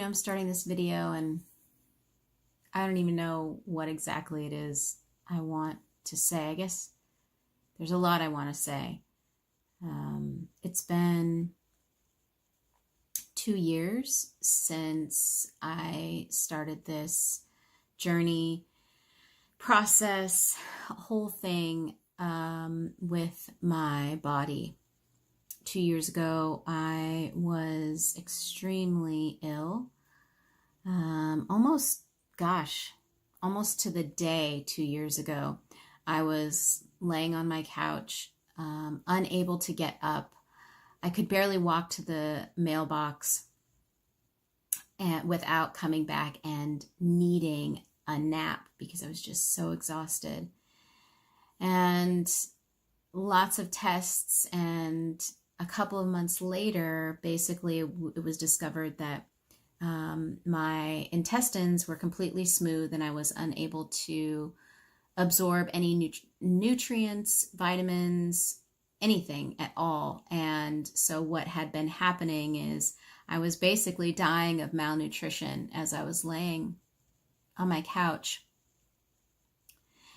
I'm starting this video and I don't even know what exactly it is I want to say. I guess there's a lot I want to say. It's been 2 years since I started this journey, process, whole thing with my body. 2 years ago, I was extremely ill. Almost to the day 2 years ago, I was laying on my couch, unable to get up. I could barely walk to the mailbox without coming back and needing a nap because I was just so exhausted. And lots of tests, and a couple of months later, basically it was discovered that my intestines were completely smooth and I was unable to absorb any nutrients, vitamins, anything at all. And so what had been happening is I was basically dying of malnutrition as I was laying on my couch.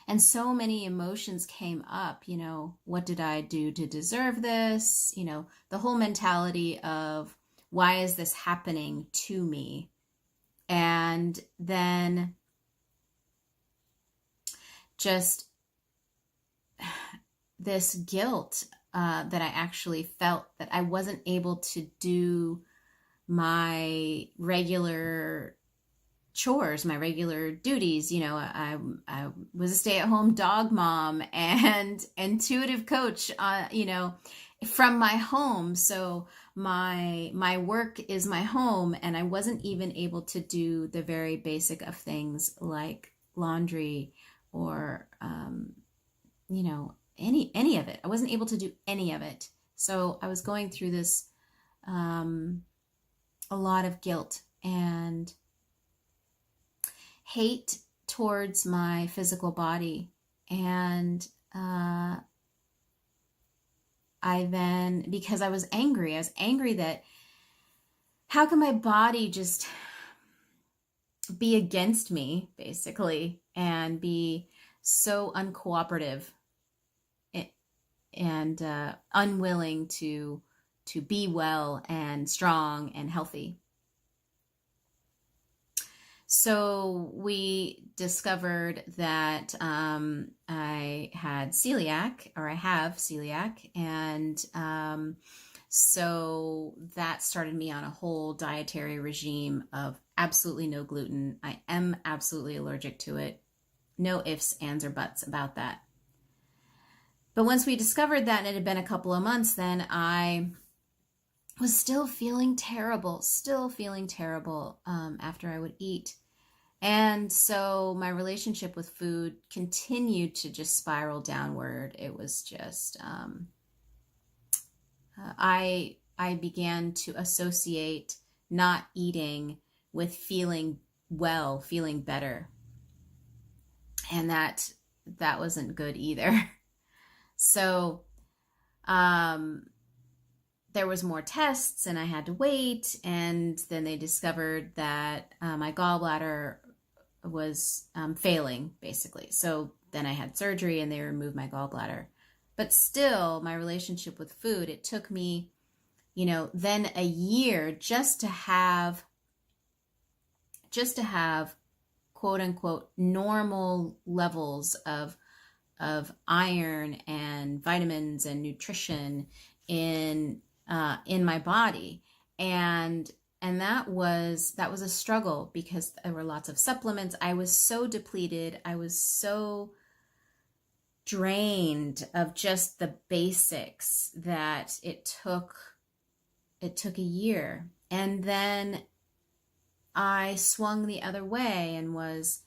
And so many emotions came up, what did I do to deserve this? The whole mentality of, why is this happening to me? And then just this guilt that I actually felt that I wasn't able to do my regular chores, my regular duties. I was a stay-at-home dog mom and intuitive coach, from my home. So my work is my home, and I wasn't even able to do the very basic of things like laundry or, any of it. I wasn't able to do any of it. So I was going through this, a lot of guilt and hate towards my physical body. And because I was angry that how can my body just be against me, basically, and be so uncooperative and unwilling to be well and strong and healthy. So we discovered that I had celiac, or I have celiac, and so that started me on a whole dietary regime of absolutely no gluten. I am absolutely allergic to it. No ifs, ands, or buts about that. But once we discovered that, and it had been a couple of months, then I was still feeling terrible after I would eat. And so my relationship with food continued to just spiral downward. It was just, I began to associate not eating with feeling well, feeling better. And that wasn't good either. So, there was more tests and I had to wait. And then they discovered that my gallbladder was failing, basically. So then I had surgery and they removed my gallbladder. But still, my relationship with food, it took me, then a year just to have quote unquote normal levels of iron and vitamins and nutrition in my body. And that was a struggle because there were lots of supplements. I was so depleted. I was so drained of just the basics that it took a year. And then I swung the other way and was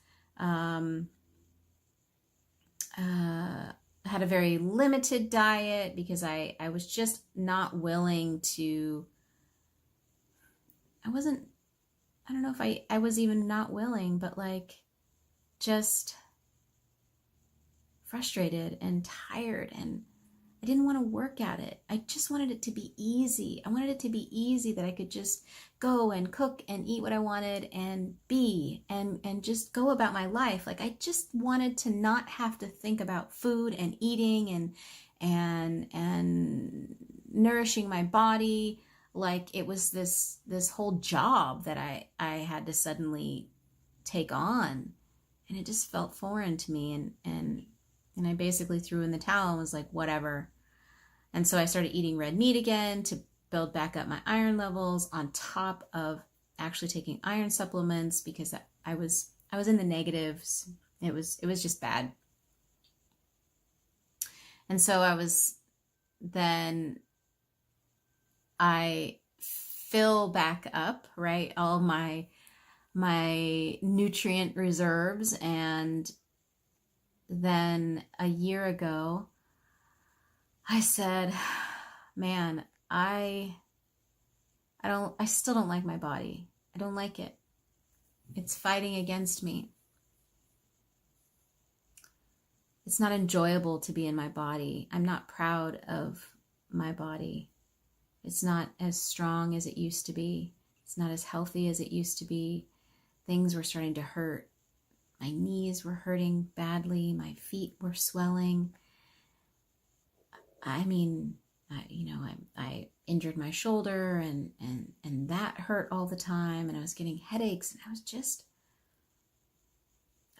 had a very limited diet because I was just not willing to, I don't know if I was even not willing, but just frustrated and tired and I didn't want to work at it. I just wanted it to be easy. I wanted it to be easy, that I could just go and cook and eat what I wanted and be and just go about my life. Like, I just wanted to not have to think about food and eating and nourishing my body like it was this whole job that I had to suddenly take on. And it just felt foreign to me, and I basically threw in the towel and was like, whatever. And so I started eating red meat again to build back up my iron levels, on top of actually taking iron supplements, because I was in the negatives. It was just bad. And so I fill back up, right, all my nutrient reserves. And then a year ago, I said, man, I still don't like my body. I don't like it. It's fighting against me. It's not enjoyable to be in my body. I'm not proud of my body. It's not as strong as it used to be. It's not as healthy as it used to be. Things were starting to hurt. My knees were hurting badly. My feet were swelling. I mean, I injured my shoulder, and that hurt all the time, and I was getting headaches, and I was just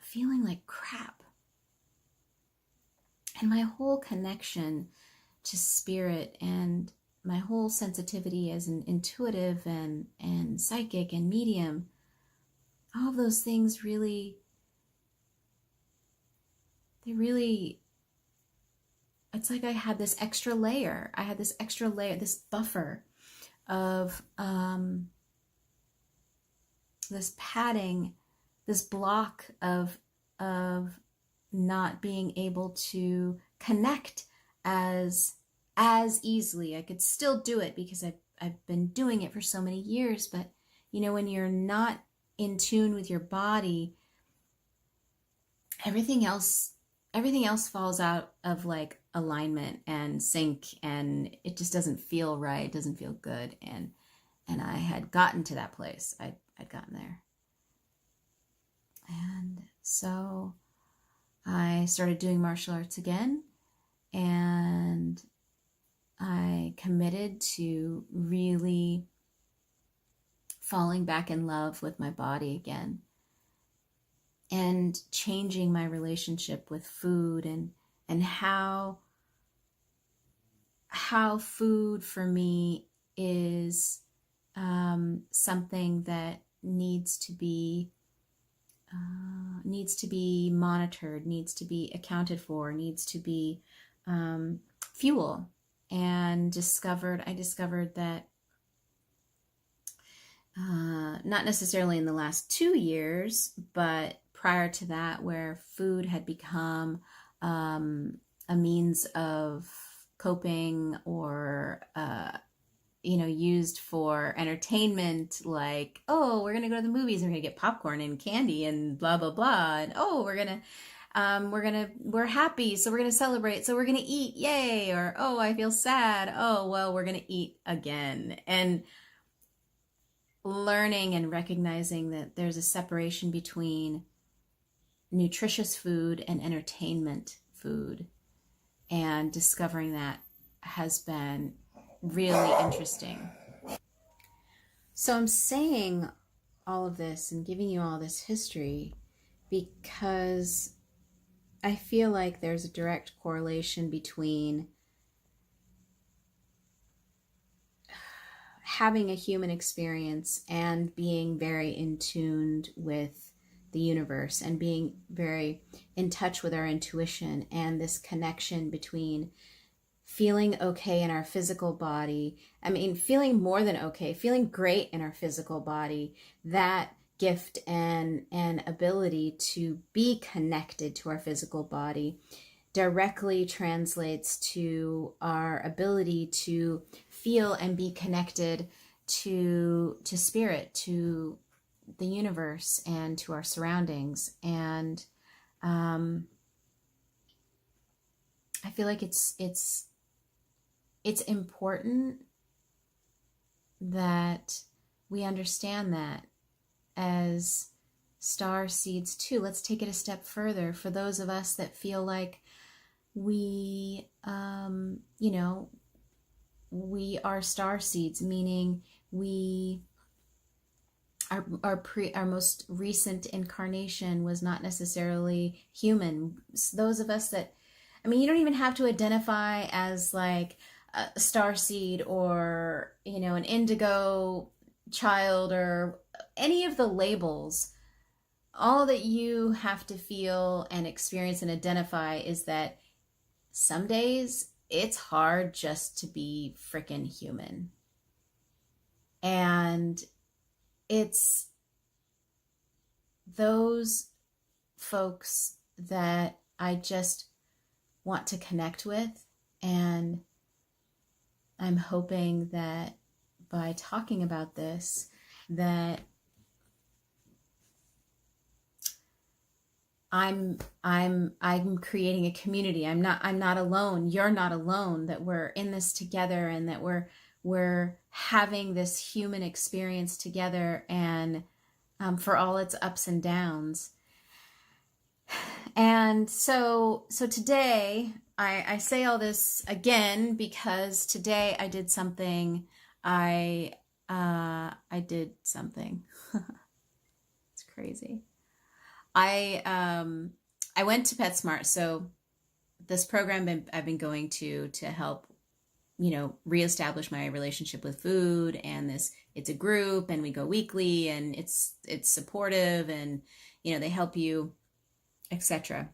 feeling like crap. And my whole connection to spirit, and my whole sensitivity as an intuitive and psychic and medium, all of those things really, it's like I had this extra layer. This buffer of this padding, this block of not being able to connect as easily. I could still do it because I've been doing it for so many years, but when you're not in tune with your body, everything else falls out of like alignment and sync, and it just doesn't feel right. It doesn't feel good. And I had gotten to that place. I'd gotten there. And so I started doing martial arts again, and I committed to really falling back in love with my body again, and changing my relationship with food, and how food for me is something that needs to be monitored, needs to be accounted for, needs to be fuel. And I discovered that not necessarily in the last 2 years, but prior to that, where food had become a means of coping, or used for entertainment, like, oh, we're gonna go to the movies and we're gonna get popcorn and candy and blah blah blah, and oh, we're happy, so we're gonna celebrate, so we're gonna eat, yay, or oh, I feel sad, oh well, we're gonna eat again. And learning and recognizing that there's a separation between nutritious food and entertainment food, and discovering that has been really interesting. So I'm saying all of this and giving you all this history because I feel like there's a direct correlation between having a human experience and being very in tune with the universe, and being very in touch with our intuition, and this connection between feeling okay in our physical body. I mean, feeling more than okay, feeling great in our physical body, that gift and ability to be connected to our physical body directly translates to our ability to feel and be connected to spirit, to the universe, and to our surroundings. And I feel like it's it's important that we understand that as star seeds too. Let's take it a step further. For those of us that feel like we, we are star seeds, meaning we, our most recent incarnation was not necessarily human. Those of us that, I mean, you don't even have to identify as like a star seed or, an indigo child or any of the labels. All that you have to feel and experience and identify is that some days it's hard just to be freaking human. And it's those folks that I just want to connect with. And I'm hoping that by talking about this, that I'm creating a community. I'm not alone. You're not alone, that we're in this together, and that we're having this human experience together, and for all its ups and downs. And so today I say all this again because today I did something. I did something. It's crazy. I went to PetSmart. So this program I've been going to help, reestablish my relationship with food, and it's a group, and we go weekly, and it's supportive, and they help you, etc.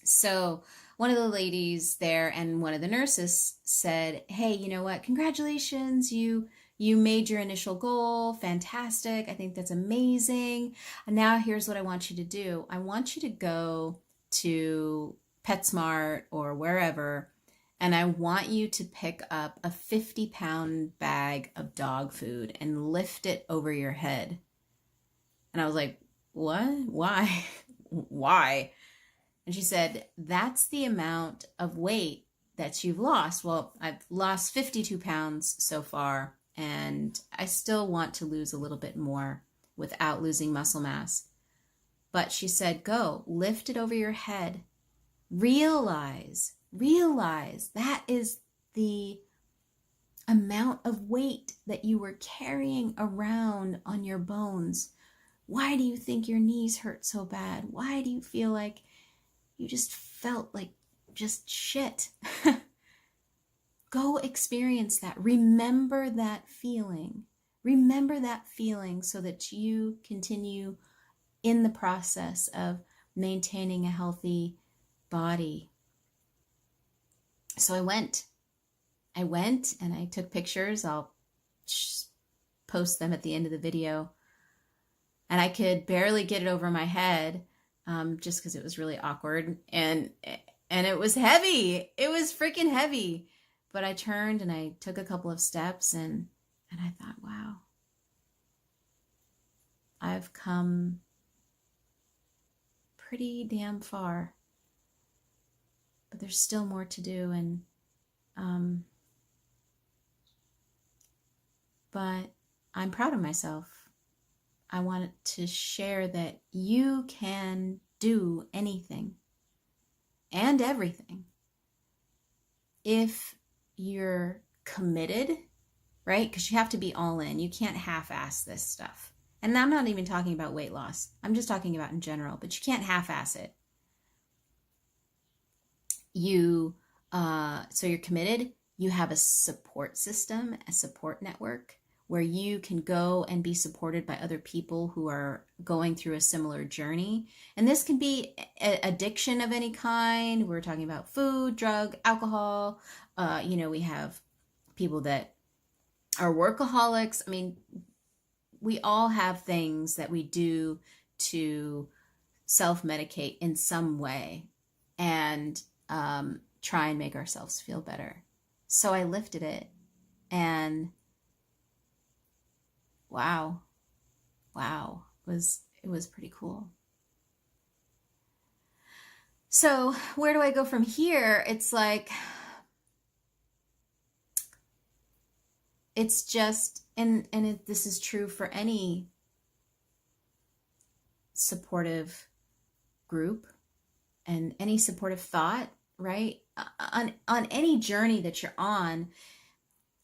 So one of the ladies there and one of the nurses said, "Hey, you know what? Congratulations, you made your initial goal. Fantastic. I think that's amazing. And now here's what I want you to do. I want you to go to PetSmart or wherever, and I want you to pick up a 50-pound bag of dog food and lift it over your head." And I was like, "What? Why?" Why? And she said, "That's the amount of weight that you've lost." Well, I've lost 52 pounds so far, and I still want to lose a little bit more without losing muscle mass. But she said, "Go, lift it over your head. Realize that is the amount of weight that you were carrying around on your bones. Why do you think your knees hurt so bad? Why do you feel like you just felt like just shit?" Go experience that. Remember that feeling. Remember that feeling so that you continue in the process of maintaining a healthy body. So I went and I took pictures. I'll post them at the end of the video. And I could barely get it over my head, just because it was really awkward. And it was heavy. It was freaking heavy. But I turned and I took a couple of steps, and I thought, wow, I've come pretty damn far. But there's still more to do, and but I'm proud of myself. I wanted to share that you can do anything and everything if you're committed, right? Because you have to be all in. You can't half-ass this stuff. And I'm not even talking about weight loss. I'm just talking about in general, but you can't half-ass it. So you're committed. You have a support system, a support network, where you can go and be supported by other people who are going through a similar journey. And this can be addiction of any kind. We're talking about food, drug, alcohol. We have people that are workaholics. I mean, we all have things that we do to self-medicate in some way and try and make ourselves feel better. So I lifted it, and wow, it was pretty cool. So where do I go from here? It's like, it's just, this is true for any supportive group and any supportive thought, right? On any journey that you're on,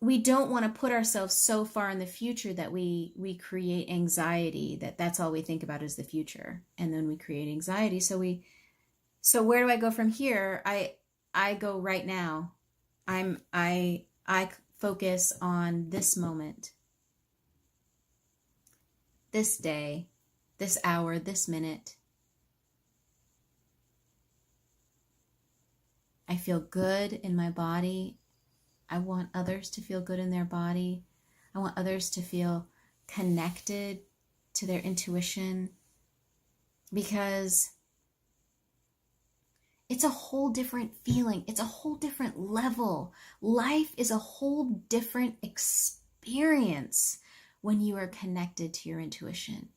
we don't want to put ourselves so far in the future that we create anxiety, that's all we think about is the future. And then we create anxiety. So where do I go from here? I go right now. I focus on this moment, this day, this hour, this minute. I feel good in my body. I want others to feel good in their body. I want others to feel connected to their intuition, because it's a whole different feeling. It's a whole different level. Life is a whole different experience when you are connected to your intuition.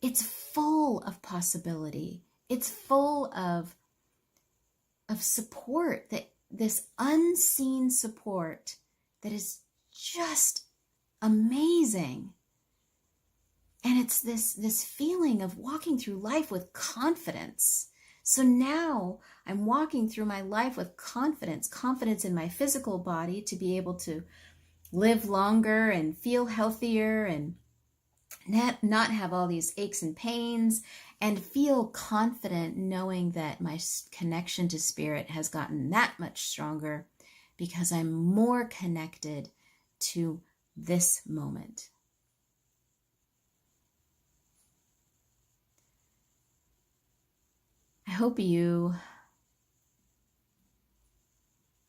It's full of possibility. It's full of support, this unseen support that is just amazing. And it's this feeling of walking through life with confidence. So now I'm walking through my life with confidence in my physical body to be able to live longer and feel healthier and not have all these aches and pains, and feel confident knowing that my connection to spirit has gotten that much stronger because I'm more connected to this moment. I hope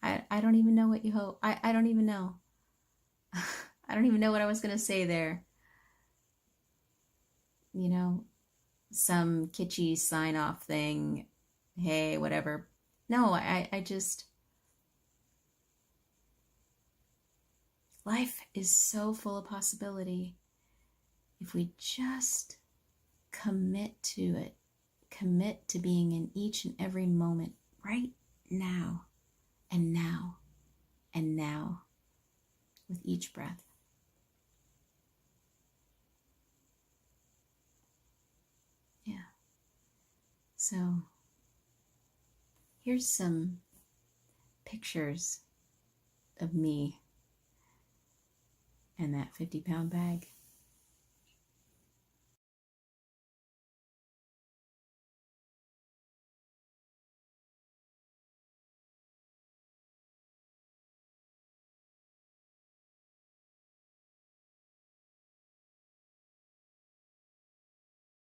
I don't even know what you hope. I don't even know. I don't even know what I was going to say there. You know, some kitschy sign off thing. Hey, whatever. No, I just, life is so full of possibility. If we just commit to it, commit to being in each and every moment right now and now and now with each breath. Yeah. So here's some pictures of me and that 50-pound bag.